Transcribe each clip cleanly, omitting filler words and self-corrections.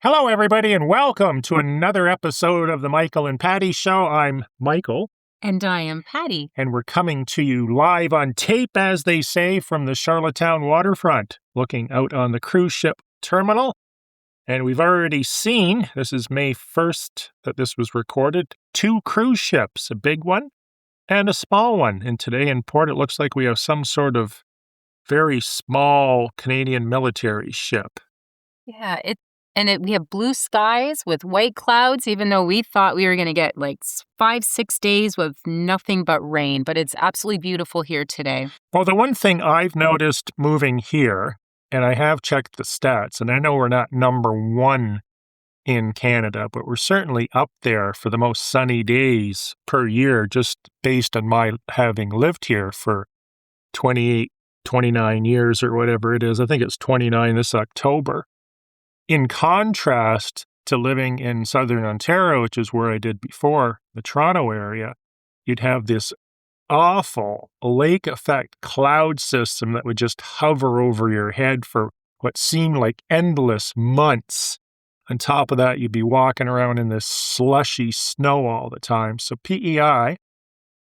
Hello, everybody, and welcome to another episode of the Michael and Patty Show. I'm Michael. And I am Patty. And we're coming to you live on tape, as they say, from the Charlottetown waterfront, looking out on the cruise ship terminal. And we've already seen, this is May 1st that this was recorded, 2 cruise ships, a big one and a small one. And today in port, it looks like we have some sort of very small Canadian military ship. Yeah, we have blue skies with white clouds, even though we thought we were going to get like 5-6 days with nothing but rain. But it's absolutely beautiful here today. Well, the one thing I've noticed moving here, and I have checked the stats, and I know we're not number 1 in Canada, but we're certainly up there for the most sunny days per year, just based on my having lived here for 28, 29 years or whatever it is. I think it's 29 this October. In contrast to living in southern Ontario, which is where I did before, the Toronto area, you'd have this awful lake effect cloud system that would just hover over your head for what seemed like endless months. On top of that, you'd be walking around in this slushy snow all the time. So PEI,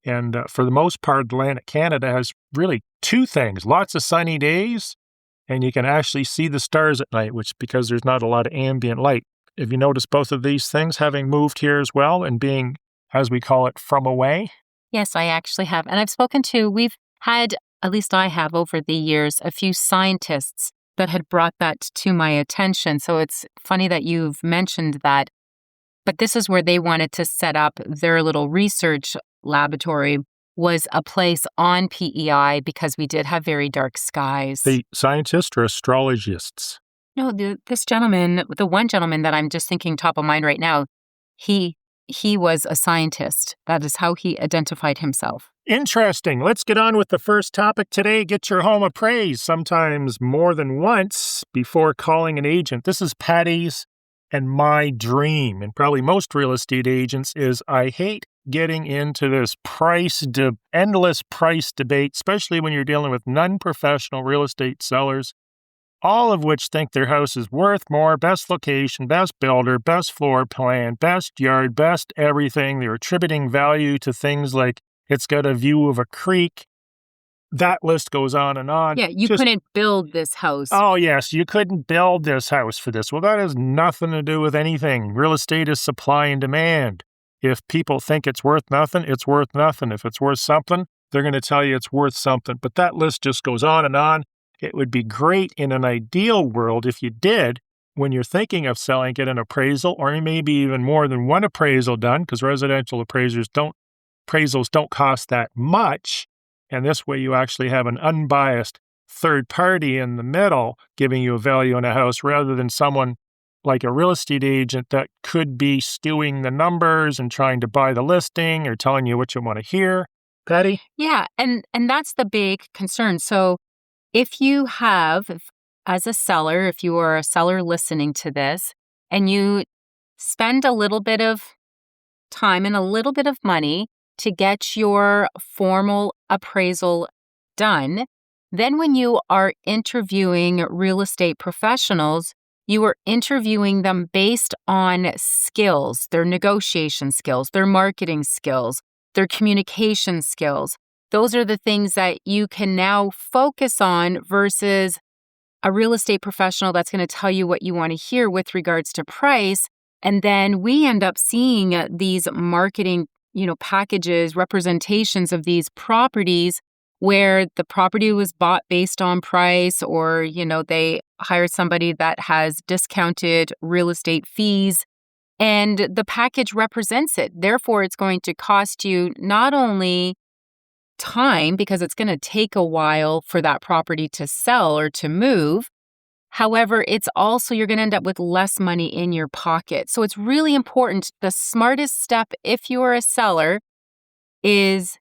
and for the most part, Atlantic Canada has really 2 things: lots of sunny days, and you can actually see the stars at night, which because there's not a lot of ambient light. Have you noticed both of these things, having moved here as well and being, as we call it, from away? Yes, I actually have. And we've had, at least I have over the years, a few scientists that had brought that to my attention. So it's funny that you've mentioned that. But this is where they wanted to set up their little research laboratory, was a place on PEI because we did have very dark skies. The scientists or astrologists? No, this gentleman, the one gentleman that I'm just thinking top of mind right now, he was a scientist. That is how he identified himself. Interesting. Let's get on with the first topic today. Get your home appraised, sometimes more than once, before calling an agent. This is Patty's and my dream, and probably most real estate agents, is I hate getting into this endless price debate, especially when you're dealing with non-professional real estate sellers, all of which think their house is worth more, best location, best builder, best floor plan, best yard, best everything. They're attributing value to things like it's got a view of a creek. That list goes on and on. Yeah, you couldn't build this house. Oh, yes, you couldn't build this house for this. Well, that has nothing to do with anything. Real estate is supply and demand. If people think it's worth nothing, it's worth nothing. If it's worth something, they're going to tell you it's worth something. But that list just goes on and on. It would be great in an ideal world if you did, when you're thinking of selling, get an appraisal, or maybe even more than one appraisal done, because residential appraisals don't cost that much. And this way you actually have an unbiased third party in the middle giving you a value on a house, rather than someone like a real estate agent that could be skewing the numbers and trying to buy the listing or telling you what you want to hear. Patty? Yeah, and that's the big concern. So if you have, as a seller, if you are a seller listening to this, and you spend a little bit of time and a little bit of money to get your formal appraisal done, then when you are interviewing real estate professionals, you are interviewing them based on skills, their negotiation skills, their marketing skills, their communication skills. Those are the things that you can now focus on versus a real estate professional that's going to tell you what you want to hear with regards to price. And then we end up seeing these marketing, packages, representations of these properties where the property was bought based on price, or, they hired somebody that has discounted real estate fees, and the package represents it. Therefore, it's going to cost you not only time, because it's going to take a while for that property to sell or to move. However, it's also, you're going to end up with less money in your pocket. So it's really important. The smartest step, if you are a seller, is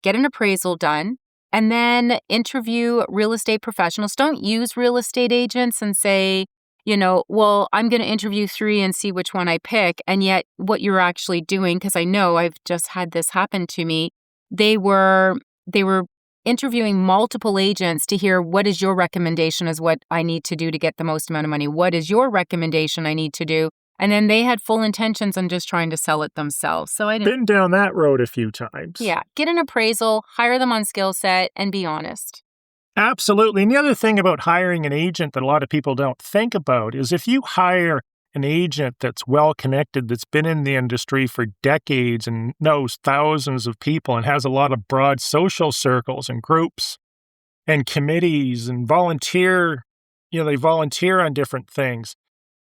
get an appraisal done and then interview real estate professionals. Don't use real estate agents and say, well, I'm going to interview 3 and see which one I pick. And yet what you're actually doing, because I know I've just had this happen to me, they were interviewing multiple agents to hear what is your recommendation as what I need to do to get the most amount of money. What is your recommendation I need to do? And then they had full intentions on just trying to sell it themselves. So I didn't. Been down that road a few times. Yeah. Get an appraisal, hire them on skill set, and be honest. Absolutely. And the other thing about hiring an agent that a lot of people don't think about is if you hire an agent that's well connected, that's been in the industry for decades and knows thousands of people and has a lot of broad social circles and groups and committees and they volunteer on different things.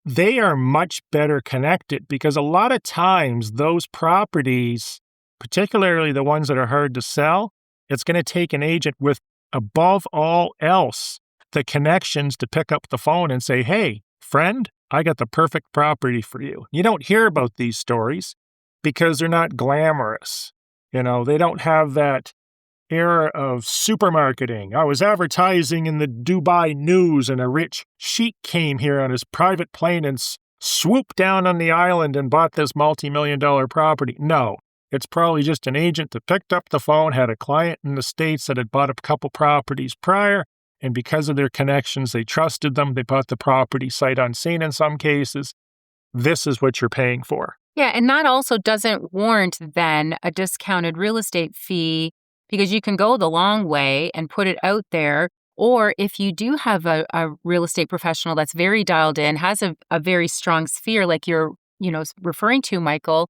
They are much better connected because a lot of times those properties, particularly the ones that are hard to sell, it's going to take an agent with, above all else, the connections to pick up the phone and say, hey, friend, I got the perfect property for you. You don't hear about these stories because they're not glamorous. They don't have that era of supermarketing. I was advertising in the Dubai news and a rich sheik came here on his private plane and swooped down on the island and bought this multi-million-dollar property. No, it's probably just an agent that picked up the phone, had a client in the States that had bought a couple properties prior, and because of their connections, they trusted them. They bought the property sight unseen in some cases. This is what you're paying for. Yeah, and that also doesn't warrant then a discounted real estate fee because you can go the long way and put it out there. Or if you do have a real estate professional that's very dialed in, has a very strong sphere like you're, referring to, Michael,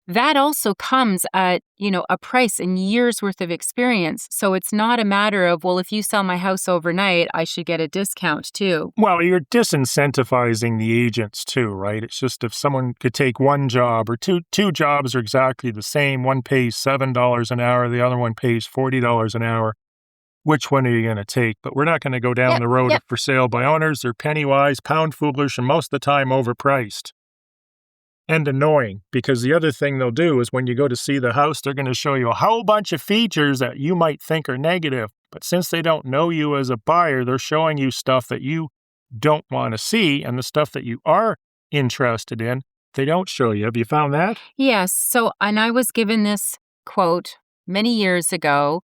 that also comes at, a price and years worth of experience. So it's not a matter of, well, if you sell my house overnight, I should get a discount too. Well, you're disincentivizing the agents too, right? It's just if someone could take one job or two jobs are exactly the same, one pays $7 an hour, the other one pays $40 an hour. Which one are you going to take? But we're not going to go down the road of for sale by owners. They're penny wise, pound foolish, and most of the time overpriced. And annoying, because the other thing they'll do is when you go to see the house, they're going to show you a whole bunch of features that you might think are negative. But since they don't know you as a buyer, they're showing you stuff that you don't want to see. And the stuff that you are interested in, they don't show you. Have you found that? Yes. So, and I was given this quote many years ago.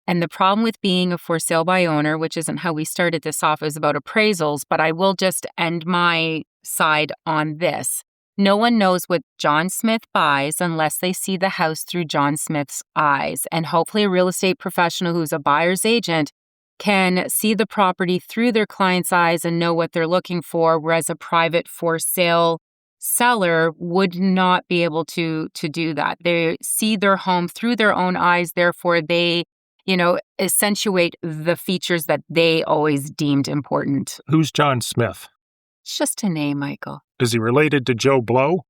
And the problem with being a for sale by owner, which isn't how we started this off, is about appraisals. But I will just end my side on this. No one knows what John Smith buys unless they see the house through John Smith's eyes. And hopefully a real estate professional who's a buyer's agent can see the property through their client's eyes and know what they're looking for, whereas a private for sale seller would not be able to do that. They see their home through their own eyes, therefore they, accentuate the features that they always deemed important. Who's John Smith? It's just a name, Michael. Is he related to Joe Blow?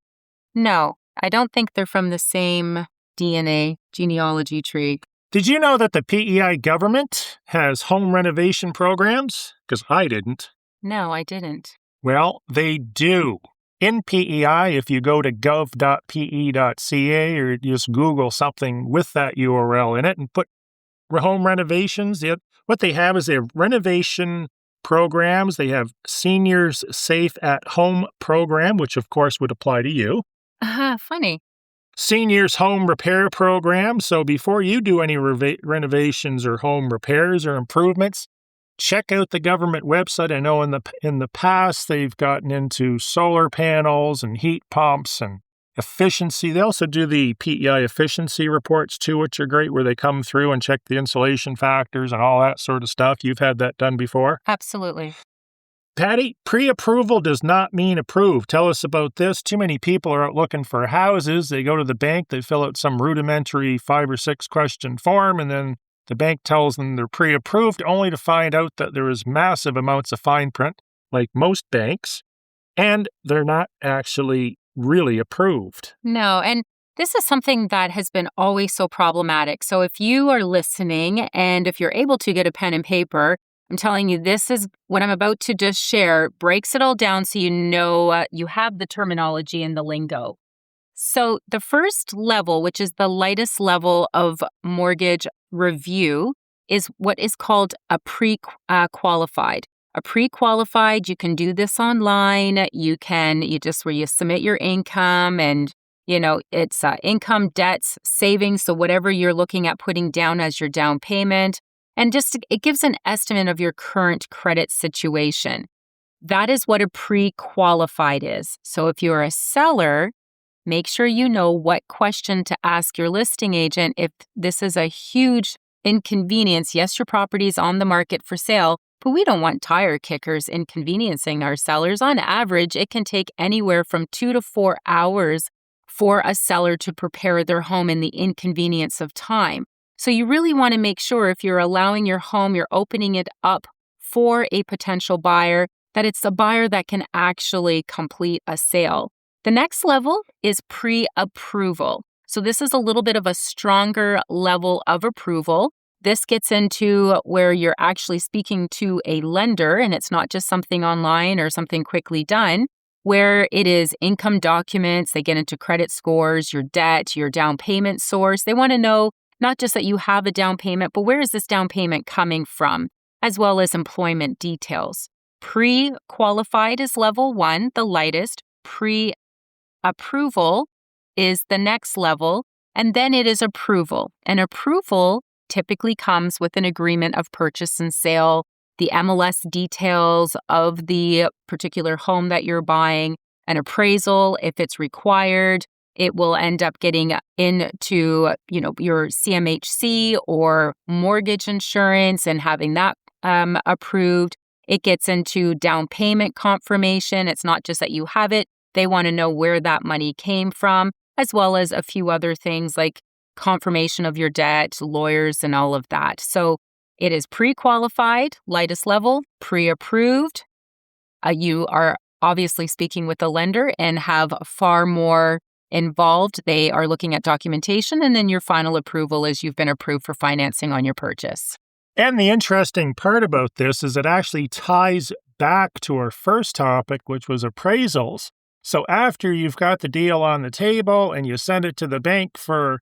No, I don't think they're from the same DNA genealogy tree. Did you know that the PEI government has home renovation programs? Because I didn't. No, I didn't. Well, they do. In PEI, if you go to gov.pe.ca or just Google something with that URL in it and put home renovations, what they have is they have renovation programs. They have Seniors Safe at Home program, which of course would apply to you. Funny. Seniors Home Repair program. So before you do any renovations or home repairs or improvements, check out the government website. I know in the past they've gotten into solar panels and heat pumps and efficiency. They also do the PEI efficiency reports too, which are great, where they come through and check the insulation factors and all that sort of stuff. You've had that done before? Absolutely. Patty, pre-approval does not mean approved. Tell us about this. Too many people are out looking for houses. They go to the bank, they fill out some rudimentary 5 or 6 question form, and then the bank tells them they're pre-approved, only to find out that there is massive amounts of fine print, like most banks, and they're not actually really approved. No, and this is something that has been always so problematic. So if you are listening and if you're able to get a pen and paper, I'm telling you, this is what I'm about to just share, breaks it all down so you know you have the terminology and the lingo. So the first level, which is the lightest level of mortgage review, is what is called a pre-qualified. A pre-qualified, you can do this online. You submit your income and, it's income, debts, savings. So whatever you're looking at putting down as your down payment. And it gives an estimate of your current credit situation. That is what a pre-qualified is. So if you're a seller, make sure you know what question to ask your listing agent if this is a huge inconvenience. Yes, your property is on the market for sale, but we don't want tire kickers inconveniencing our sellers. On average, it can take anywhere from 2 to 4 hours for a seller to prepare their home in the inconvenience of time. So you really want to make sure if you're allowing your home, you're opening it up for a potential buyer, that it's a buyer that can actually complete a sale. The next level is pre-approval. So this is a little bit of a stronger level of approval. This gets into where you're actually speaking to a lender, and it's not just something online or something quickly done, where it is income documents. They get into credit scores, your debt, your down payment source. They want to know not just that you have a down payment, but where is this down payment coming from, as well as employment details. Pre-qualified is level 1, the lightest. Pre-approval is the next level, and then it is approval. And approval typically comes with an agreement of purchase and sale, the MLS details of the particular home that you're buying, an appraisal if it's required. It will end up getting into, your CMHC or mortgage insurance and having that approved. It gets into down payment confirmation. It's not just that you have it. They want to know where that money came from, as well as a few other things like confirmation of your debt, lawyers, and all of that. So it is pre-qualified, lightest level, pre-approved. You are obviously speaking with the lender and have far more involved. They are looking at documentation, and then your final approval is you've been approved for financing on your purchase. And the interesting part about this is it actually ties back to our first topic, which was appraisals. So after you've got the deal on the table and you send it to the bank for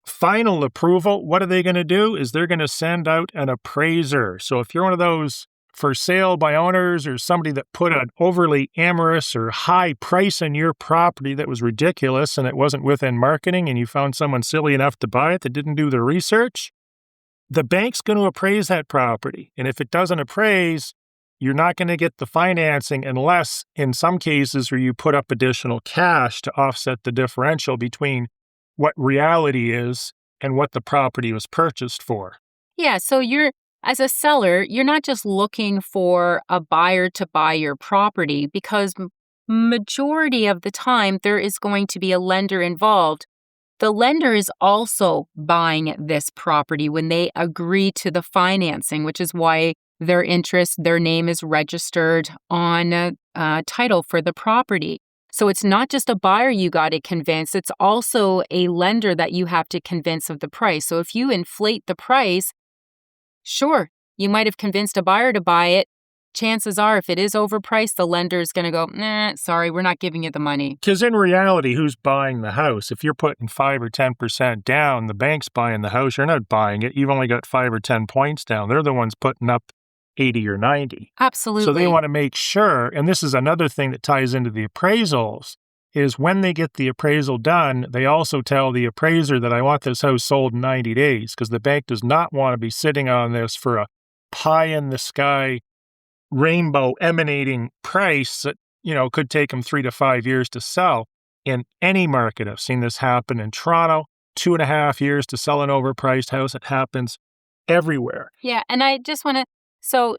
final approval, what are they going to do? Is they're going to send out an appraiser. So if you're one of those for sale by owners or somebody that put an overly amorous or high price on your property that was ridiculous and it wasn't within marketing and you found someone silly enough to buy it that didn't do their research, the bank's going to appraise that property. And if it doesn't appraise, you're not going to get the financing unless, in some cases, where you put up additional cash to offset the differential between what reality is and what the property was purchased for. Yeah, so as a seller, you're not just looking for a buyer to buy your property, because majority of the time there is going to be a lender involved. The lender is also buying this property when they agree to the financing, which is why their name is registered on title for the property. So it's not just a buyer you got to convince, it's also a lender that you have to convince of the price. So if you inflate the price, sure, you might have convinced a buyer to buy it. Chances are, if it is overpriced, the lender is going to go, sorry, we're not giving you the money. Because in reality, who's buying the house? If you're putting 5 or 10% down, the bank's buying the house. You're not buying it. You've only got 5 or 10 points down. They're the ones putting up 80 or 90. Absolutely. So they want to make sure, and this is another thing that ties into the appraisals, is when they get the appraisal done, they also tell the appraiser that I want this house sold in 90 days, because the bank does not want to be sitting on this for a pie-in-the-sky, rainbow emanating price that, could take them 3 to 5 years to sell in any market. I've seen this happen in Toronto, 2.5 years to sell an overpriced house. It happens everywhere. Yeah, and I just want to,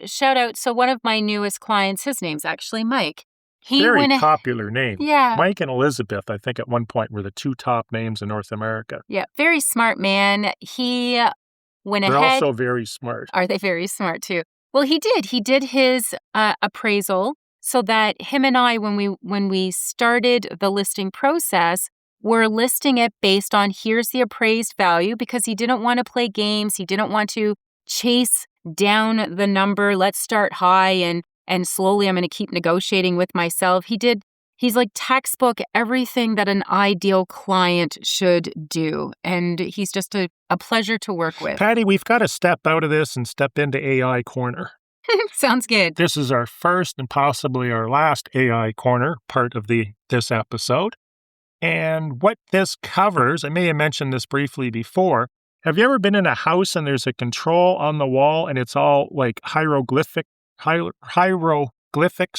shout out, one of my newest clients, his name's actually Mike. Very popular name. Yeah. Mike and Elizabeth, I think at one point were the 2 top names in North America. Yeah, very smart man. He went They're ahead. also very smart. Are they very smart too? Well, he did. He did his appraisal so that him and I, when we started the listing process, we're listing it based on here's the appraised value, because he didn't want to play games. He didn't want to chase down the number. Let's start high and slowly I'm going to keep negotiating with myself. He's like textbook everything that an ideal client should do. And he's just a pleasure to work with. Patty, we've got to step out of this and step into AI Corner. Sounds good. This is our first and possibly our last AI Corner part of this episode. And what this covers, I may have mentioned this briefly before, Have you ever been in a house and there's a control on the wall and it's all like hieroglyphics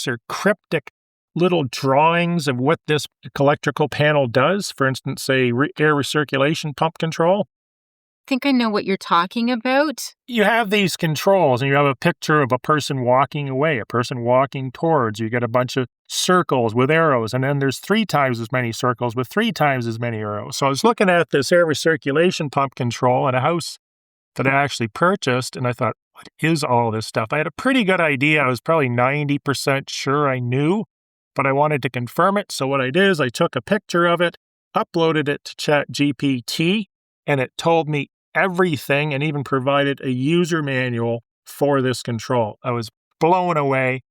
or cryptic little drawings of what this electrical panel does? For instance, say air recirculation pump control. I think I know what you're talking about. You have these controls and you have a picture of a person walking away, a person walking towards. You get a bunch of circles with arrows, and then there's 3 times as many circles with 3 times as many arrows. So I was looking at this air recirculation pump control in a house that I actually purchased, and I thought, what is all this stuff? I had a pretty good idea. I was probably 90% sure I knew, but I wanted to confirm it. So what I did is I took a picture of it, uploaded it to ChatGPT, and it told me everything and even provided a user manual for this control. I was blown away.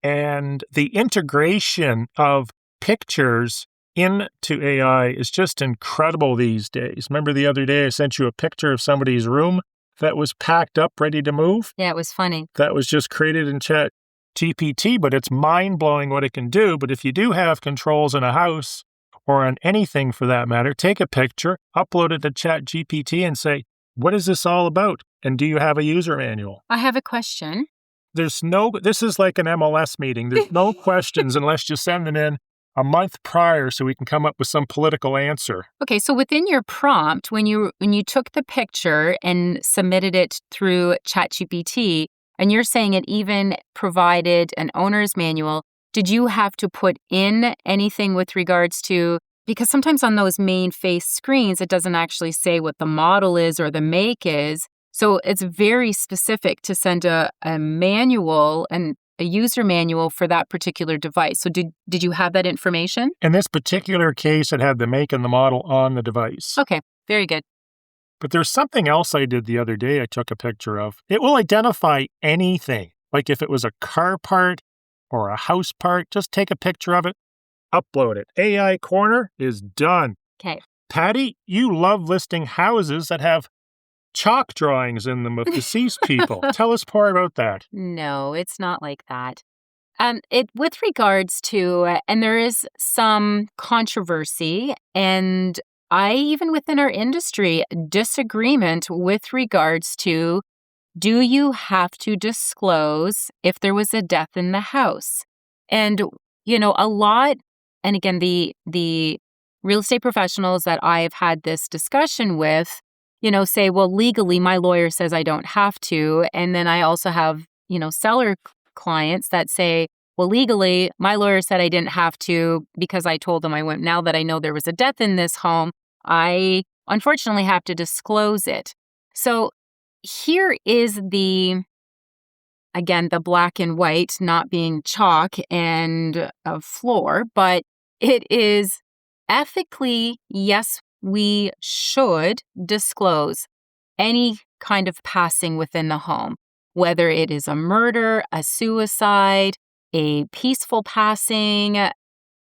And the integration of pictures into AI is just incredible these days. Remember the other day I sent you a picture of somebody's room that was packed up, ready to move? Yeah, it was funny. That was just created in ChatGPT, but it's mind-blowing what it can do. But if you do have controls in a house, or on anything for that matter, take a picture, upload it to ChatGPT and say, what is this all about? And do you have a user manual? I have a question. This is like an MLS meeting. There's no questions unless you send them in a month prior so we can come up with some political answer. Okay, so within your prompt, when you took the picture and submitted it through ChatGPT, and you're saying it even provided an owner's manual, did you have to put in anything with regards to, because sometimes on those main face screens, it doesn't actually say what the model is or the make is. So it's very specific to send a manual and a user manual for that particular device. So did you have that information? In this particular case, it had the make and the model on the device. Okay, very good. But there's something else I did the other day I took a picture of. It will identify anything. Like if it was a car part or a house part, just take a picture of it, upload it. AI Corner is done. Okay. Patty, you love listing houses that have chalk drawings in them of deceased people. Tell us more about that. No, it's not like that. With regards to, and there is some controversy, and I, even within our industry, disagreement with regards to, do you have to disclose if there was a death in the house? And, a lot, and again, the real estate professionals that I have had this discussion with, say, well, legally, my lawyer says I don't have to. And then I also have, seller clients that say, well, legally, my lawyer said I didn't have to because I told them I wouldn't. Now that I know there was a death in this home, I unfortunately have to disclose it. So here is the black and white not being chalk and a floor, but it is ethically, yes, we should disclose any kind of passing within the home, whether it is a murder, a suicide, a peaceful passing.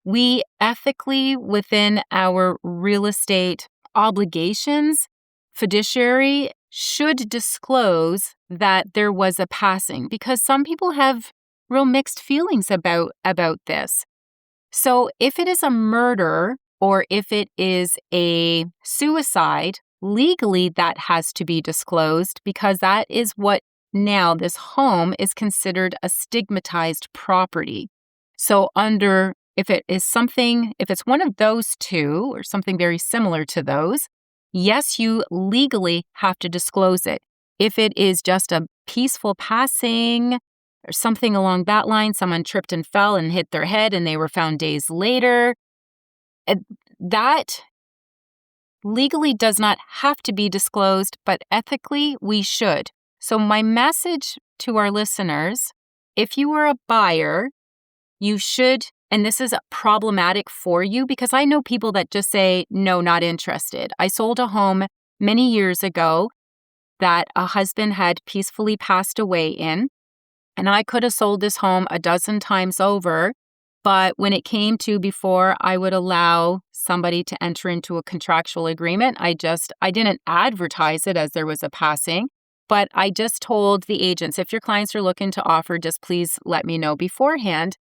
We ethically, within our real estate obligations, fiduciary, should disclose that there was a passing, because some people have real mixed feelings about this. So if it is a murder or if it is a suicide, legally that has to be disclosed, because that is what now this home is considered a stigmatized property. So if it's one of those two or something very similar to those, yes, you legally have to disclose it. If it is just a peaceful passing or something along that line, someone tripped and fell and hit their head and they were found days later, that legally does not have to be disclosed, but ethically we should. So my message to our listeners, if you are a buyer, you should, and this is problematic for you, because I know people that just say, no, not interested. I sold a home many years ago that a husband had peacefully passed away in, and I could have sold this home a dozen times over, but when it came to before I would allow somebody to enter into a contractual agreement, I didn't advertise it as there was a passing, but I just told the agents, if your clients are looking to offer, just please let me know beforehand.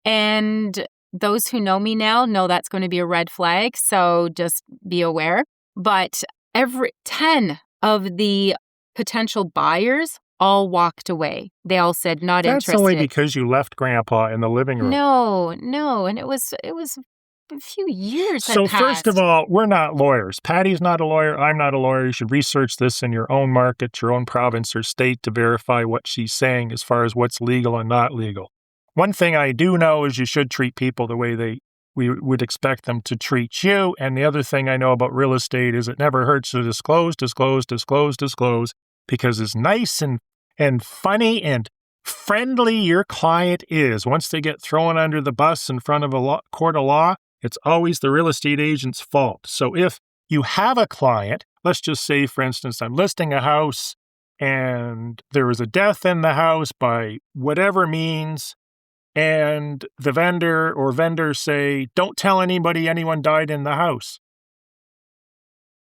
And those who know me now know that's going to be a red flag, so just be aware. But 10 of the potential buyers all walked away. They all said not That's only interested. because you left Grandpa in the living room. No, and it was a few years had So first of passed. all, we're not lawyers. Patty's not a lawyer. I'm not a lawyer. You should research this in your own market, your own province or state to verify what she's saying as far as what's legal and not legal. One thing I do know is you should treat people the way we would expect them to treat you. And the other thing I know about real estate is it never hurts to disclose, because as nice and funny and friendly your client is, once they get thrown under the bus in front of a court of law, it's always the real estate agent's fault. So if you have a client, let's just say, for instance, I'm listing a house and there was a death in the house by whatever means, and the vendor or vendors say, don't tell anybody anyone died in the house.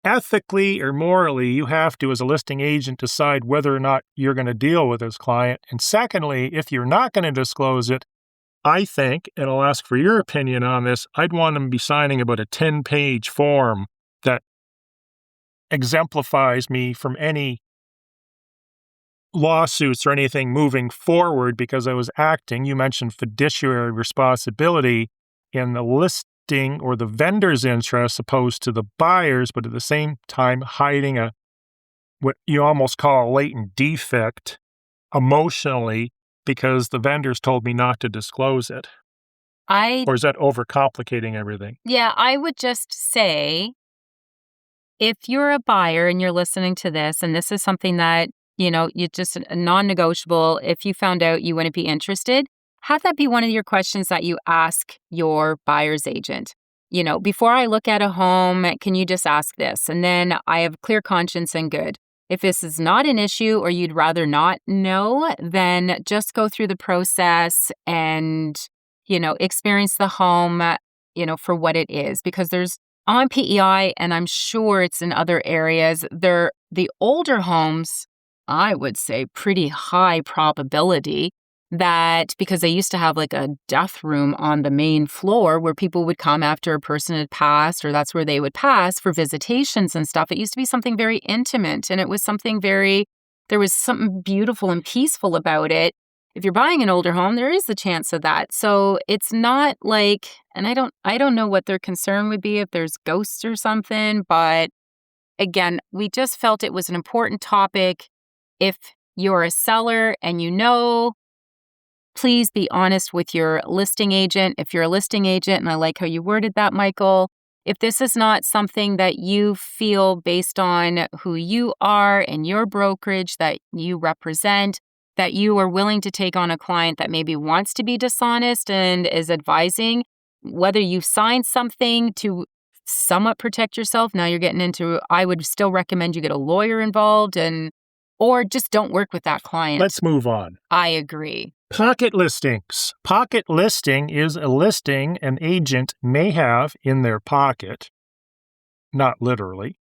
Ethically or morally, you have to, as a listing agent, decide whether or not you're going to deal with this client. And secondly, if you're not going to disclose it, I think, and I'll ask for your opinion on this, I'd want them to be signing about a 10-page form that exemplifies me from any lawsuits or anything moving forward because I was acting, you mentioned fiduciary responsibility in the listing or the vendor's interest opposed to the buyer's, but at the same time hiding what you almost call a latent defect emotionally because the vendors told me not to disclose it. Or is that overcomplicating everything? Yeah, I would just say, if you're a buyer and you're listening to this, and this is something that, you just a non-negotiable, if you found out you wouldn't be interested, have that be one of your questions that you ask your buyer's agent. Before I look at a home, can you just ask this? And then I have clear conscience and good. If this is not an issue or you'd rather not know, then just go through the process and, experience the home, for what it is. Because there's on PEI, and I'm sure it's in other areas, the older homes, I would say pretty high probability that, because they used to have like a death room on the main floor where people would come after a person had passed, or that's where they would pass for visitations and stuff. It used to be something very intimate, and it was there was something beautiful and peaceful about it. If you're buying an older home, there is the chance of that. So it's not like, and I don't know what their concern would be if there's ghosts or something, but again, we just felt it was an important topic. If you're a seller and please be honest with your listing agent. If you're a listing agent, and I like how you worded that, Michael, if this is not something that you feel based on who you are and your brokerage that you represent, that you are willing to take on a client that maybe wants to be dishonest and is advising, whether you've signed something to somewhat protect yourself, now you're getting into, I would still recommend you get a lawyer involved or just don't work with that client. Let's move on. I agree. Pocket listings. Pocket listing is a listing an agent may have in their pocket, not literally,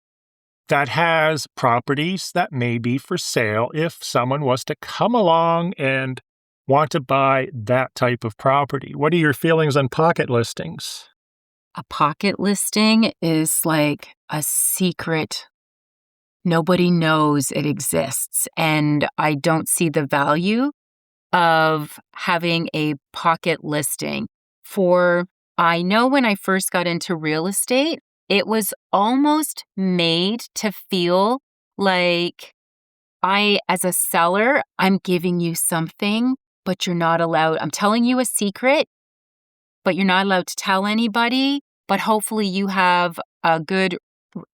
that has properties that may be for sale if someone was to come along and want to buy that type of property. What are your feelings on pocket listings? A pocket listing is like a secret. Nobody knows it exists, and I don't see the value of having a pocket listing. I know when I first got into real estate, it was almost made to feel like as a seller, I'm giving you something, but you're not allowed. I'm telling you a secret, but you're not allowed to tell anybody, but hopefully you have a good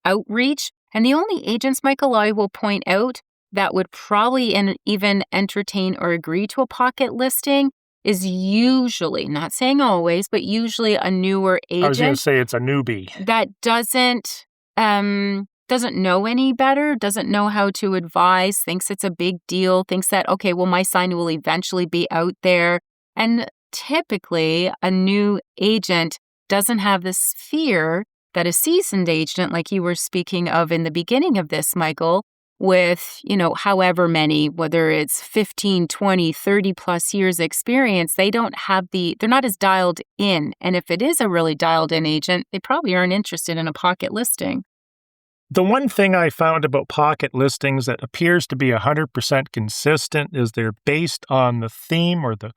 outreach. And the only agents, Michael, I will point out that would probably even entertain or agree to a pocket listing is usually, not saying always, but usually a newer agent. I was going to say it's a newbie. That doesn't know any better, doesn't know how to advise, thinks it's a big deal, thinks that, okay, well, my sign will eventually be out there. And typically a new agent doesn't have this fear that a seasoned agent, like you were speaking of in the beginning of this, Michael, with, however many, whether it's 15, 20, 30 plus years experience, they're not as dialed in. And if it is a really dialed in agent, they probably aren't interested in a pocket listing. The one thing I found about pocket listings that appears to be 100% consistent is they're based on the theme or the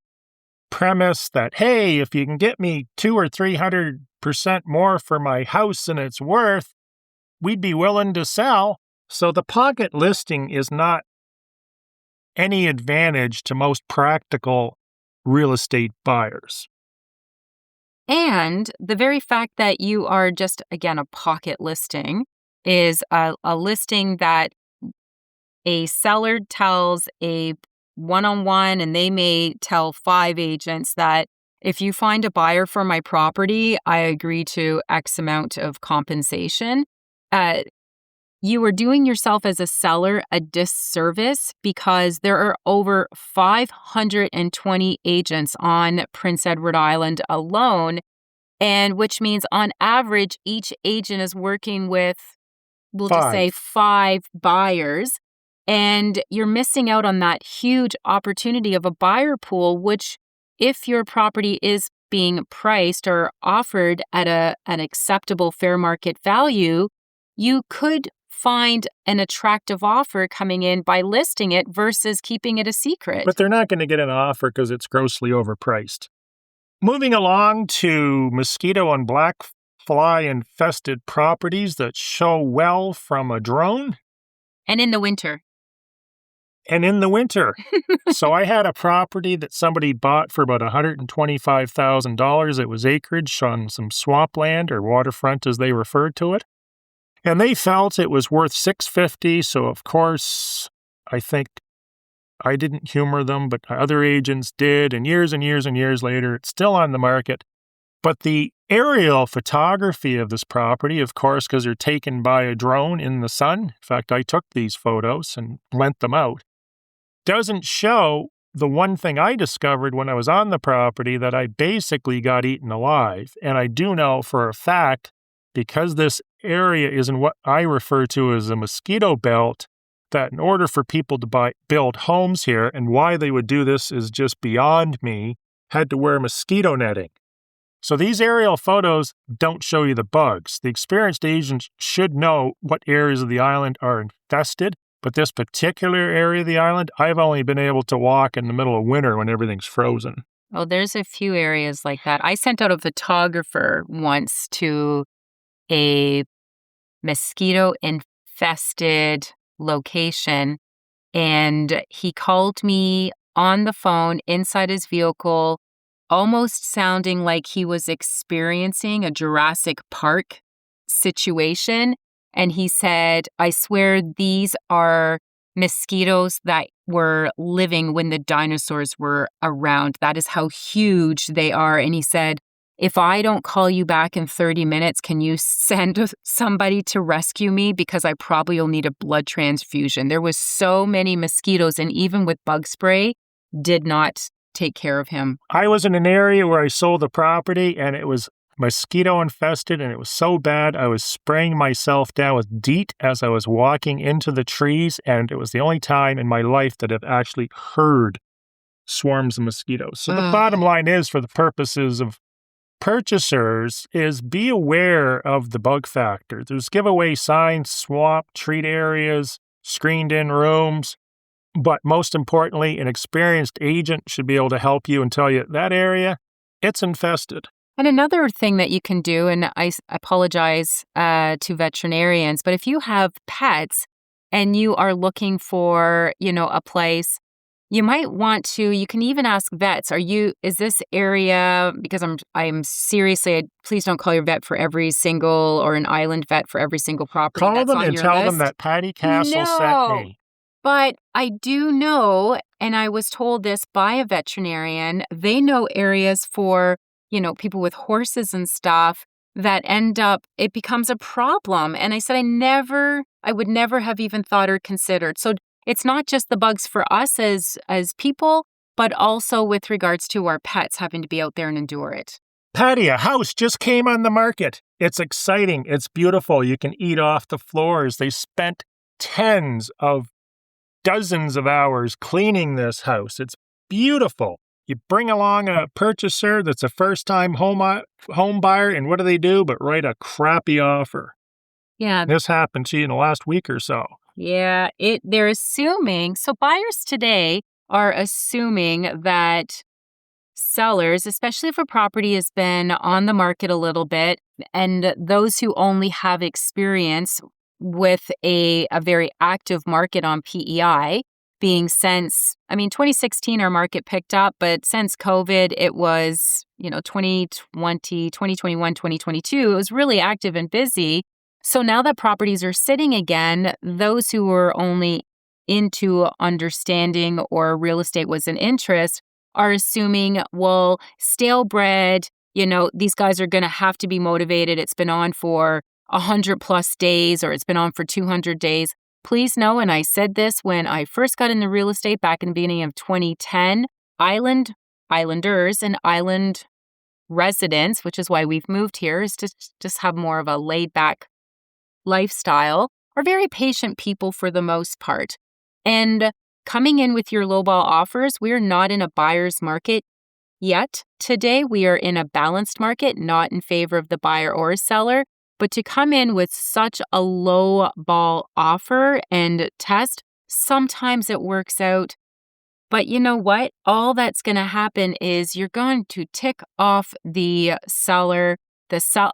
premise that, hey, if you can get me 200 or 300% more for my house than it's worth, we'd be willing to sell. So the pocket listing is not any advantage to most practical real estate buyers. And the very fact that you are just, again, a pocket listing is a listing that a seller tells a one-on-one, and they may tell 5 agents that if you find a buyer for my property, I agree to X amount of compensation. You are doing yourself as a seller a disservice because there are over 520 agents on Prince Edward Island alone, and which means on average, each agent is working with, we'll just say 5 buyers. And you're missing out on that huge opportunity of a buyer pool, which if your property is being priced or offered at an acceptable fair market value, you could find an attractive offer coming in by listing it versus keeping it a secret. But they're not going to get an offer because it's grossly overpriced. Moving along to mosquito and black fly infested properties that show well from a drone. And in the winter. So I had a property that somebody bought for about $125,000. It was acreage on some swampland or waterfront as they referred to it. And they felt it was worth $650. So of course, I think I didn't humor them, but other agents did. And years later, it's still on the market. But the aerial photography of this property, of course, because they're taken by a drone in the sun. In fact, I took these photos and lent them out. Doesn't show the one thing I discovered when I was on the property, that I basically got eaten alive. And I do know for a fact, because this area is in what I refer to as a mosquito belt, that in order for people to build homes here, and why they would do this is just beyond me, had to wear mosquito netting. So these aerial photos don't show you the bugs. The experienced agents should know what areas of the island are infested. But this particular area of the island, I've only been able to walk in the middle of winter when everything's frozen. Oh, there's a few areas like that. I sent out a photographer once to a mosquito-infested location, and he called me on the phone inside his vehicle, almost sounding like he was experiencing a Jurassic Park situation. And he said, I swear these are mosquitoes that were living when the dinosaurs were around. That is how huge they are. And he said, if I don't call you back in 30 minutes, can you send somebody to rescue me? Because I probably will need a blood transfusion. There was so many mosquitoes, and even with bug spray, did not take care of him. I was in an area where I sold the property, and it was mosquito infested, and it was so bad I was spraying myself down with DEET as I was walking into the trees, and it was the only time in my life that I've actually heard swarms of mosquitoes. So the bottom line is, for the purposes of purchasers, is be aware of the bug factor. There's giveaway signs, swamp, treat areas, screened-in rooms, but most importantly, an experienced agent should be able to help you and tell you that area, it's infested. And another thing that you can do, and I apologize to veterinarians, but if you have pets and you are looking for, a place, you might want to, you can even ask vets, is this area, because I'm seriously, please don't call your vet for every single, or an island vet for every single property Call that's them on and your tell list. them that Patty Castle sent me. But I do know, and I was told this by a veterinarian, they know areas for people with horses and stuff that it becomes a problem. And I said, I would never have even thought or considered. So it's not just the bugs for us as people, but also with regards to our pets having to be out there and endure it. Patty, a house just came on the market. It's exciting. It's beautiful. You can eat off the floors. They spent dozens of hours cleaning this house. It's beautiful. You bring along a purchaser that's a first-time home buyer, and what do they do but write a crappy offer? Yeah. This happened to you in the last week or so. Yeah. They're assuming, so buyers today are assuming that sellers, especially if a property has been on the market a little bit, and those who only have experience with a very active market on PEI, being since, 2016 our market picked up, but since COVID, it was, 2020, 2021, 2022, it was really active and busy. So now that properties are sitting again, those who were only into understanding or real estate was an interest are assuming, well, stale bread, these guys are going to have to be motivated. It's been on for 100 plus days or it's been on for 200 days. Please know, and I said this when I first got into real estate back in the beginning of 2010, islanders and island residents, which is why we've moved here, is to just have more of a laid back lifestyle, are very patient people for the most part. And coming in with your lowball offers, we're not in a buyer's market yet. Today, we are in a balanced market, not in favor of the buyer or seller. But to come in with such a low ball offer and test, sometimes it works out. But you know what? All that's going to happen is you're going to tick off the seller.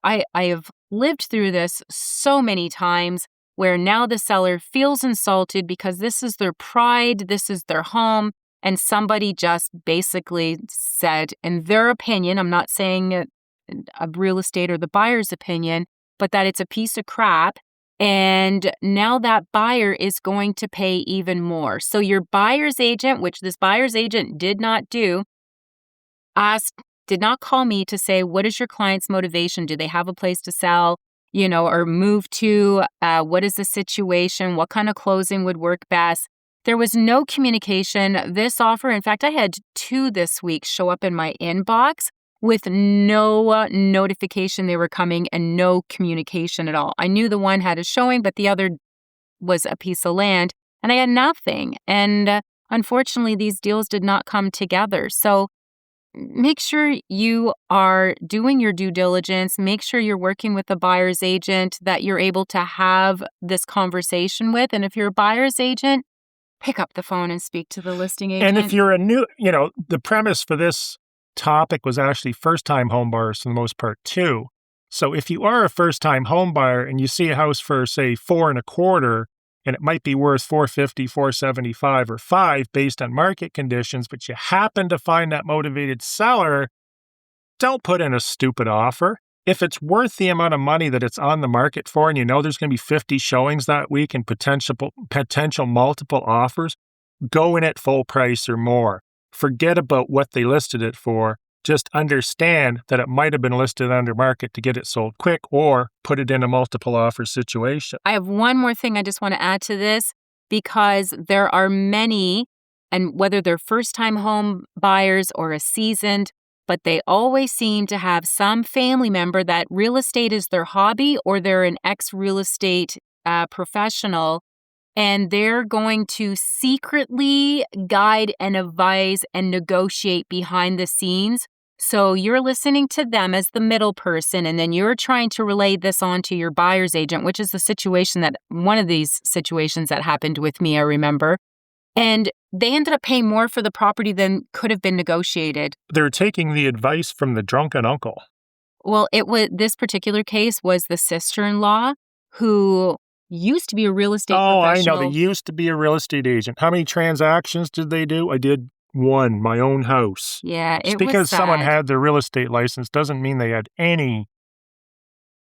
I have lived through this so many times, where now the seller feels insulted because this is their pride, this is their home, and somebody just basically said, in their opinion, I'm not saying a real estate or the buyer's opinion, but that it's a piece of crap, and now that buyer is going to pay even more. So your buyer's agent, which this buyer's agent did not do, did not call me to say, what is your client's motivation? Do they have a place to sell? Or move to, what is the situation? What kind of closing would work best? There was no communication. This offer, in fact, I had 2 this week show up in my inbox with no notification they were coming and no communication at all. I knew the one had a showing, but the other was a piece of land, and I had nothing. And unfortunately, these deals did not come together. So make sure you are doing your due diligence. Make sure you're working with a buyer's agent that you're able to have this conversation with. And if you're a buyer's agent, pick up the phone and speak to the listing agent. And if you're a new, the premise for this topic was actually first-time home buyers for the most part too. So if you are a first-time home buyer and you see a house for, say, 4.25, and it might be worth 450, 475, or 5 based on market conditions, but you happen to find that motivated seller, don't put in a stupid offer. If it's worth the amount of money that it's on the market for, and there's going to be 50 showings that week and potential multiple offers, go in at full price or more. Forget about what they listed it for. Just understand that it might have been listed under market to get it sold quick, or put it in a multiple offer situation. I have one more thing I just want to add to this, because there are many, and whether they're first-time home buyers or a seasoned, but they always seem to have some family member that real estate is their hobby, or they're an ex-real estate professional, and they're going to secretly guide and advise and negotiate behind the scenes. So you're listening to them as the middle person, and then you're trying to relay this on to your buyer's agent, which is one of these situations that happened with me, I remember. And they ended up paying more for the property than could have been negotiated. They're taking the advice from the drunken uncle. Well, this particular case was the sister-in-law who used to be a real estate professional. I know. They used to be a real estate agent. How many transactions did they do? I did 1, my own house. Yeah, Just because someone had their real estate license doesn't mean they had any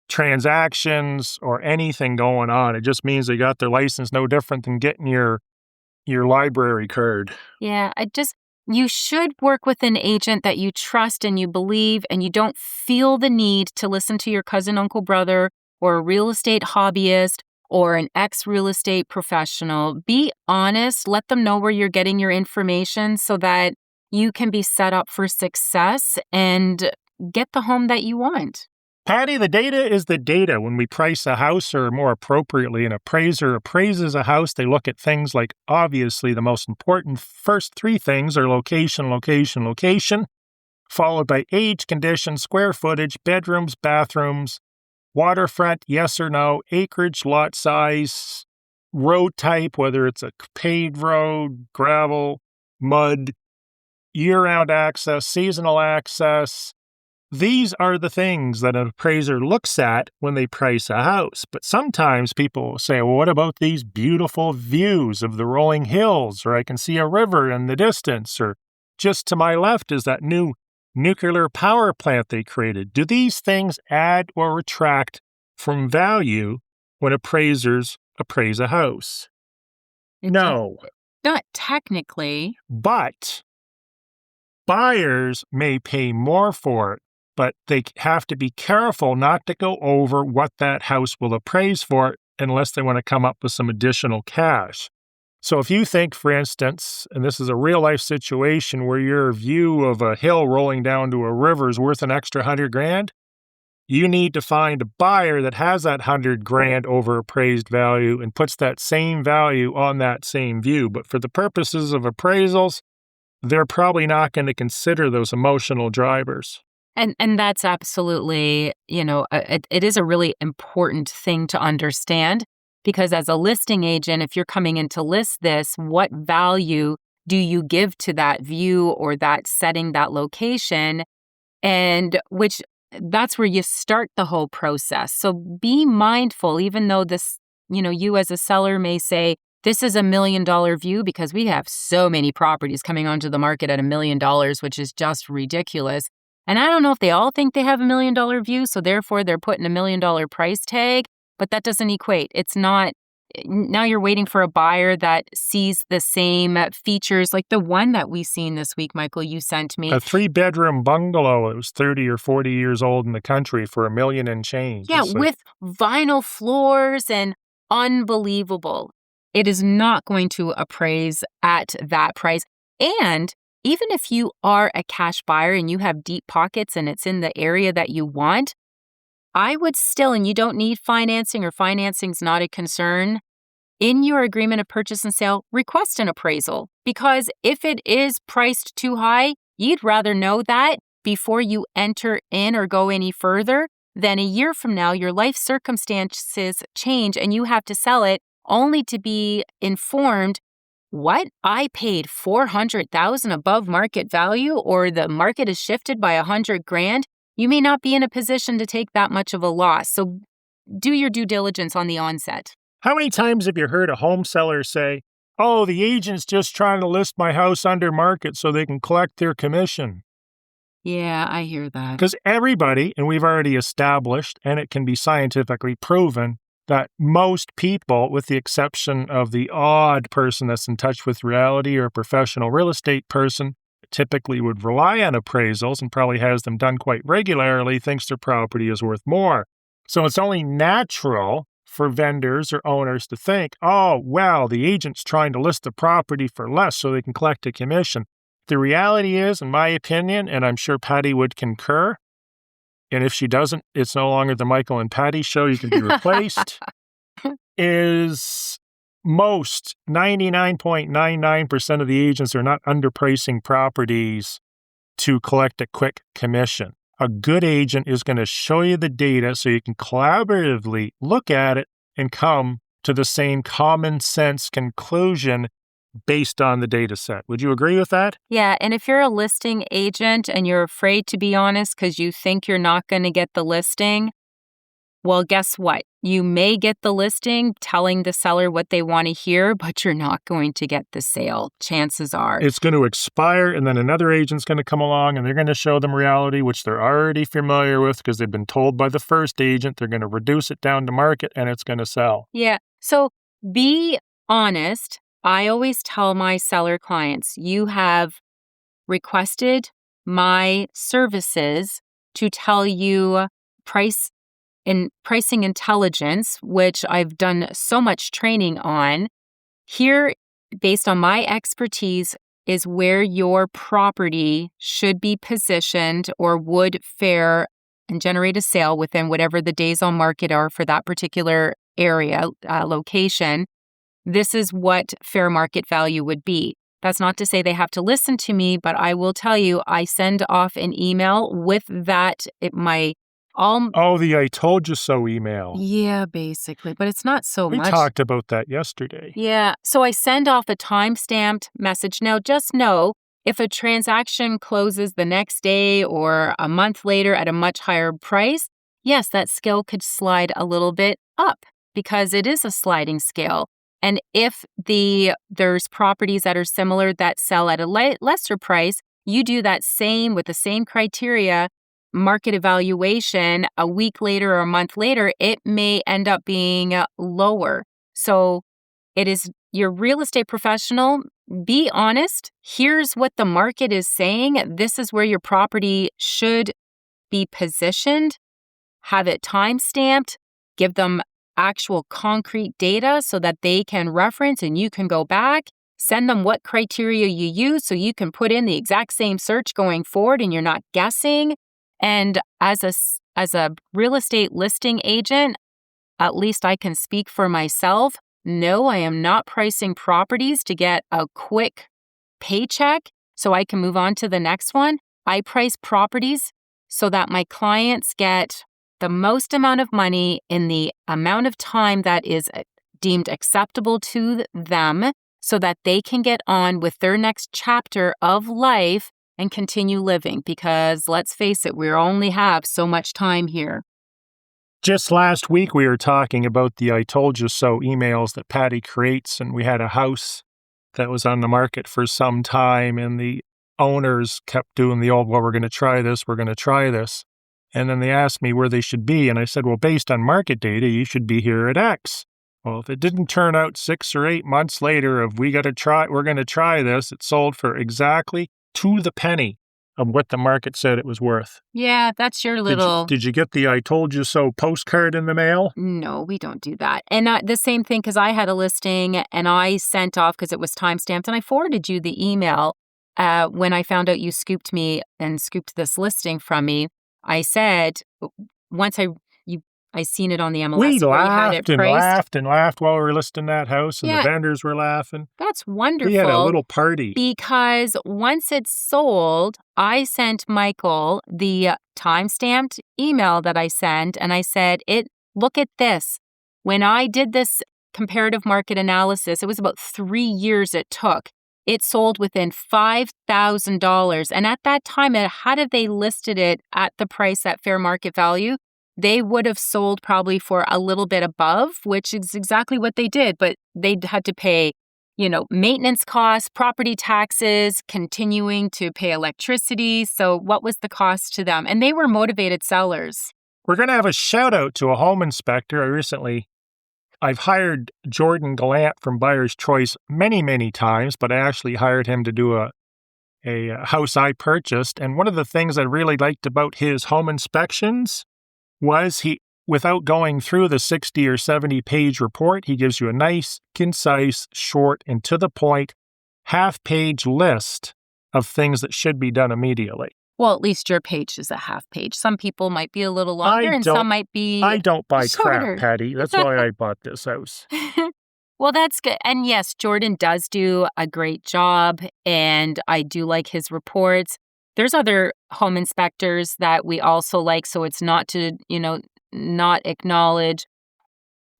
transactions or anything going on. It just means they got their license, no different than getting your library card. Yeah, you should work with an agent that you trust and you believe, and you don't feel the need to listen to your cousin, uncle, brother, or a real estate hobbyist, or an ex-real estate professional. Be honest. Let them know where you're getting your information so that you can be set up for success and get the home that you want. Patty, the data is the data. When we price a house, or more appropriately, an appraiser appraises a house, they look at things like, obviously, the most important first 3 things are location, location, location, followed by age, condition, square footage, bedrooms, bathrooms, waterfront, yes or no, acreage, lot size, road type, whether it's a paved road, gravel, mud, year-round access, seasonal access. These are the things that an appraiser looks at when they price a house. But sometimes people say, well, what about these beautiful views of the rolling hills, or I can see a river in the distance, or just to my left is that new nuclear power plant they created. Do these things add or retract from value when appraisers appraise a house? No. Not technically. But buyers may pay more for it, but they have to be careful not to go over what that house will appraise for unless they want to come up with some additional cash. So if you think, for instance, and this is a real-life situation where your view of a hill rolling down to a river is worth an extra $100,000, you need to find a buyer that has that $100,000 over appraised value and puts that same value on that same view. But for the purposes of appraisals, they're probably not going to consider those emotional drivers. And that's absolutely, it is a really important thing to understand, because as a listing agent, if you're coming in to list this, what value do you give to that view or that setting, that location? And that's where you start the whole process. So be mindful, even though this, you as a seller may say, this is $1 million view, because we have so many properties coming onto the market at $1 million, which is just ridiculous. And I don't know if they all think they have $1 million view, so therefore they're putting $1 million price tag, but that doesn't equate. It's not. Now you're waiting for a buyer that sees the same features, like the one that we seen this week, Michael, you sent me. A 3-bedroom bungalow. It was 30 or 40 years old in the country for $1 million and change. Yeah, with vinyl floors and unbelievable. It is not going to appraise at that price. And even if you are a cash buyer and you have deep pockets and it's in the area that you want, I would still, and you don't need financing, or financing's not a concern, in your agreement of purchase and sale, request an appraisal. Because if it is priced too high, you'd rather know that before you enter in or go any further than a year from now, your life circumstances change and you have to sell it only to be informed, what? I paid $400,000 above market value, or the market is shifted by $100,000. You may not be in a position to take that much of a loss. So do your due diligence on the onset. How many times have you heard a home seller say, oh, the agent's just trying to list my house under market so they can collect their commission? Yeah, I hear that. Because everybody, and we've already established, and it can be scientifically proven, that most people, with the exception of the odd person that's in touch with reality or a professional real estate person, typically would rely on appraisals and probably has them done quite regularly, thinks their property is worth more. So it's only natural for vendors or owners to think, oh, well, the agent's trying to list the property for less so they can collect a commission. The reality is, in my opinion, and I'm sure Patty would concur, and if she doesn't, it's no longer the Michael and Patty show, you can be replaced, is most 99.99% of the agents are not underpricing properties to collect a quick commission. A good agent is going to show you the data so you can collaboratively look at it and come to the same common sense conclusion based on the data set. Would you agree with that? Yeah, and if you're a listing agent and you're afraid to be honest because you think you're not going to get the listing, well, guess what? You may get the listing telling the seller what they want to hear, but you're not going to get the sale. Chances are. It's going to expire, and then another agent's going to come along, and they're going to show them reality, which they're already familiar with because they've been told by the first agent. They're going to reduce it down to market, and it's going to sell. Yeah. So be honest. I always tell my seller clients, you have requested my services to tell you pricing intelligence, which I've done so much training on. Here, based on my expertise, is where your property should be positioned or would fare and generate a sale within whatever the days on market are for that particular area, location. This is what fair market value would be. That's not to say they have to listen to me, but I will tell you, I send off an email with that, my Oh, the I told you so email. Yeah, basically, but it's not so We much. talked about that yesterday. Yeah, so I send off a time-stamped message. Now, just know if a transaction closes the next day or a month later at a much higher price, yes, that scale could slide a little bit up because it is a sliding scale. And if there's properties that are similar that sell at a lesser price, you do that same with the same criteria, market evaluation, a week later or a month later, it may end up being lower. So it is your real estate professional. Be honest. Here's what the market is saying. This is where your property should be positioned. Have it time stamped. Give them actual concrete data so that they can reference and you can go back. Send them what criteria you use so you can put in the exact same search going forward and you're not guessing. And as a real estate listing agent, at least I can speak for myself. No, I am not pricing properties to get a quick paycheck so I can move on to the next one. I price properties so that my clients get the most amount of money in the amount of time that is deemed acceptable to them so that they can get on with their next chapter of life and continue living. Because let's face it, we only have so much time here. Just last week, we were talking about the I told you so emails that Patty creates, and we had a house that was on the market for some time, and the owners kept doing the old, well, we're going to try this, we're going to try this. And then they asked me where they should be, and I said, well, based on market data, you should be here at X. Well, if it didn't turn out 6 or 8 months later of we're going to try this, it sold for exactly to the penny of what the market said it was worth. Yeah, that's your little... Did you get the I told you so postcard in the mail? No, we don't do that. And the same thing, because I had a listing and I sent off, because it was timestamped, and I forwarded you the email when I found out you scooped me and scooped this listing from me. I said, once I seen it on the MLS. We laughed and laughed while we were listing that house, and the vendors were laughing. That's wonderful. We had a little party. Because once it's sold, I sent Michael the time-stamped email that I sent, and I said, look at this. When I did this comparative market analysis, it was about 3 years it took. It sold within $5,000. And at that time, had they listed it at the price at fair market value, they would have sold probably for a little bit above, which is exactly what they did. But they had to pay, maintenance costs, property taxes, continuing to pay electricity. So what was the cost to them? And they were motivated sellers. We're going to have a shout out to a home inspector. I've hired Jordan Gallant from Buyer's Choice many, many times, but I actually hired him to do a house I purchased. And one of the things I really liked about his home inspections was without going through the 60 or 70 page report, he gives you a nice, concise, short, and to the point, half-page list of things that should be done immediately. Well, at least your page is a half page. Some people might be a little longer and some might be I don't buy shorter. Crap, Patty. That's why I bought this house. Well, that's good. And yes, Jordan does do a great job, and I do like his reports. There's other home inspectors that we also like, so it's not to, not acknowledge.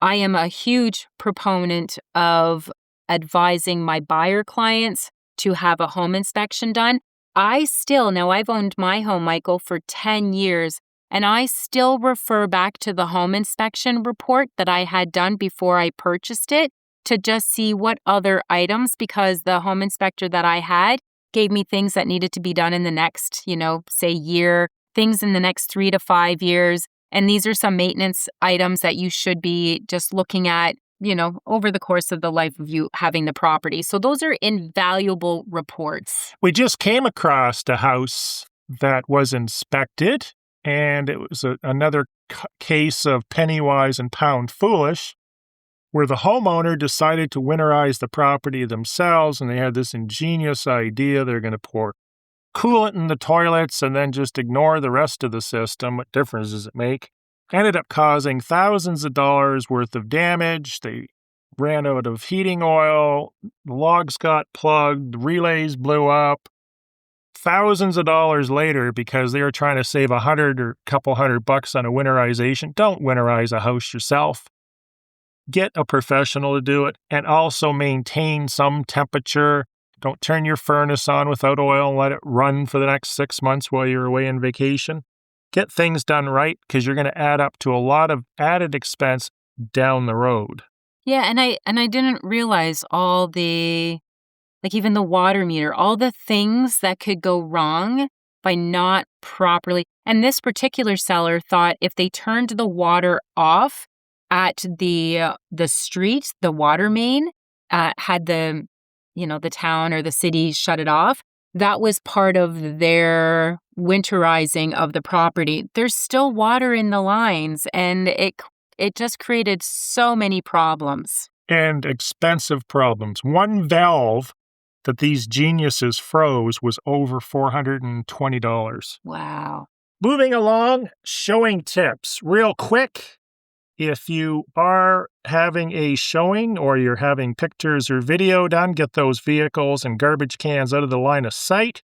I am a huge proponent of advising my buyer clients to have a home inspection done. Now I've owned my home, Michael, for 10 years, and I still refer back to the home inspection report that I had done before I purchased it to just see what other items, because the home inspector that I had gave me things that needed to be done in the next, say year, things in the next 3 to 5 years. And these are some maintenance items that you should be just looking at, over the course of the life of you having the property. So those are invaluable reports. We just came across a house that was inspected, and it was another case of penny wise and pound foolish, where the homeowner decided to winterize the property themselves, and they had this ingenious idea they're going to pour coolant in the toilets and then just ignore the rest of the system. What difference does it make? Ended up causing thousands of dollars worth of damage. They ran out of heating oil, the logs got plugged, relays blew up, thousands of dollars later because they were trying to save $100 or a couple $100 on a winterization. Don't winterize a house yourself. Get a professional to do it, and also maintain some temperature. Don't turn your furnace on without oil and let it run for the next 6 months while you're away on vacation. Get things done right, because you're going to add up to a lot of added expense down the road. Yeah, and I didn't realize all the, like even the water meter, all the things that could go wrong by not properly. And this particular seller thought if they turned the water off at the street, the water main, had the town or the city shut it off, that was part of their winterizing of the property. There's still water in the lines, and it just created so many problems. And expensive problems. One valve that these geniuses froze was over $420. Wow. Moving along, showing tips. Real quick, if you are having a showing or you're having pictures or video done, get those vehicles and garbage cans out of the line of sight.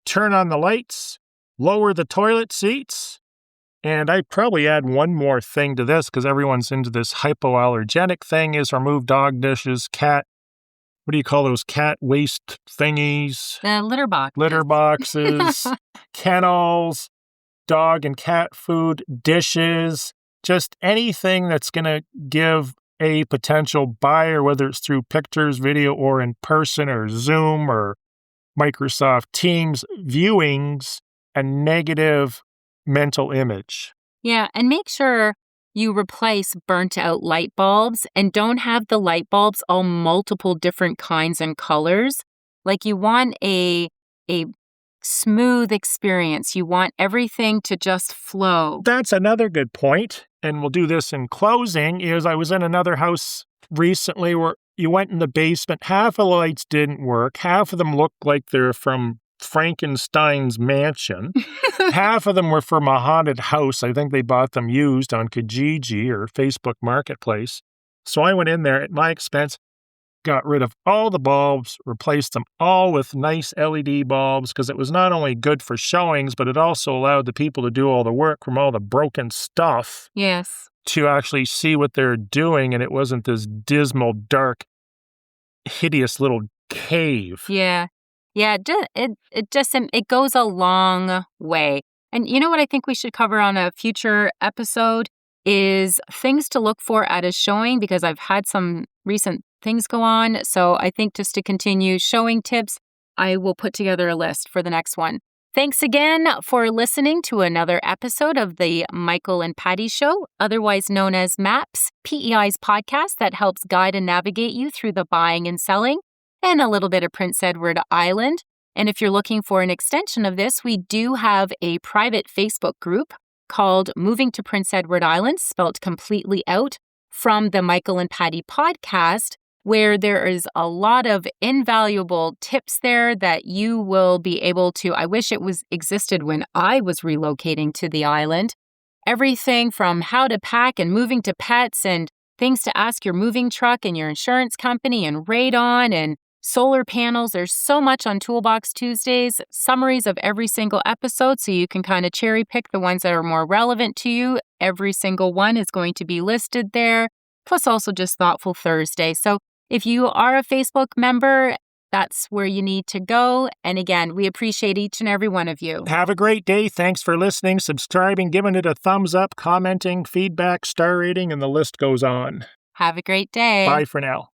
Turn on the lights. Lower the toilet seats. And I'd probably add one more thing to this, because everyone's into this hypoallergenic thing, is remove dog dishes, what do you call those cat waste thingies? Litter box. Litter boxes, kennels, dog and cat food, dishes, just anything that's going to give a potential buyer, whether it's through pictures, video, or in person, or Zoom, or Microsoft Teams viewings, a negative mental image. Yeah, and make sure you replace burnt out light bulbs, and don't have the light bulbs all multiple different kinds and colors. Like, you want a smooth experience. You want everything to just flow. That's another good point, and we'll do this in closing, is I was in another house recently where you went in the basement, half of the lights didn't work, half of them looked like they're from Frankenstein's mansion. Half of them were from a haunted house. I think they bought them used on Kijiji or Facebook Marketplace. So I went in there at my expense, got rid of all the bulbs, replaced them all with nice LED bulbs, because it was not only good for showings, but it also allowed the people to do all the work from all the broken stuff. Yes. To actually see what they're doing, and it wasn't this dismal, dark, hideous little cave. Yeah. Yeah, it goes a long way. And you know what I think we should cover on a future episode is things to look for at a showing, because I've had some recent things go on. So I think just to continue showing tips, I will put together a list for the next one. Thanks again for listening to another episode of the Michael and Patty Show, otherwise known as MAPS, PEI's podcast that helps guide and navigate you through the buying and selling, and a little bit of Prince Edward Island. And if you're looking for an extension of this, we do have a private Facebook group called Moving to Prince Edward Island, spelled completely out, from the Michael and Patty podcast, where there is a lot of invaluable tips there that you will be able to. I wish it existed when I was relocating to the island. Everything from how to pack and moving to pets, and things to ask your moving truck and your insurance company, and radon and solar panels. There's so much on Toolbox Tuesdays, summaries of every single episode, so you can kind of cherry pick the ones that are more relevant to you. Every single one is going to be listed there, plus also just Thoughtful Thursday. So if you are a Facebook member, that's where you need to go. And again, we appreciate each and every one of you. Have a great day. Thanks for listening, subscribing, giving it a thumbs up, commenting, feedback, star rating, and the list goes on. Have a great day. Bye for now.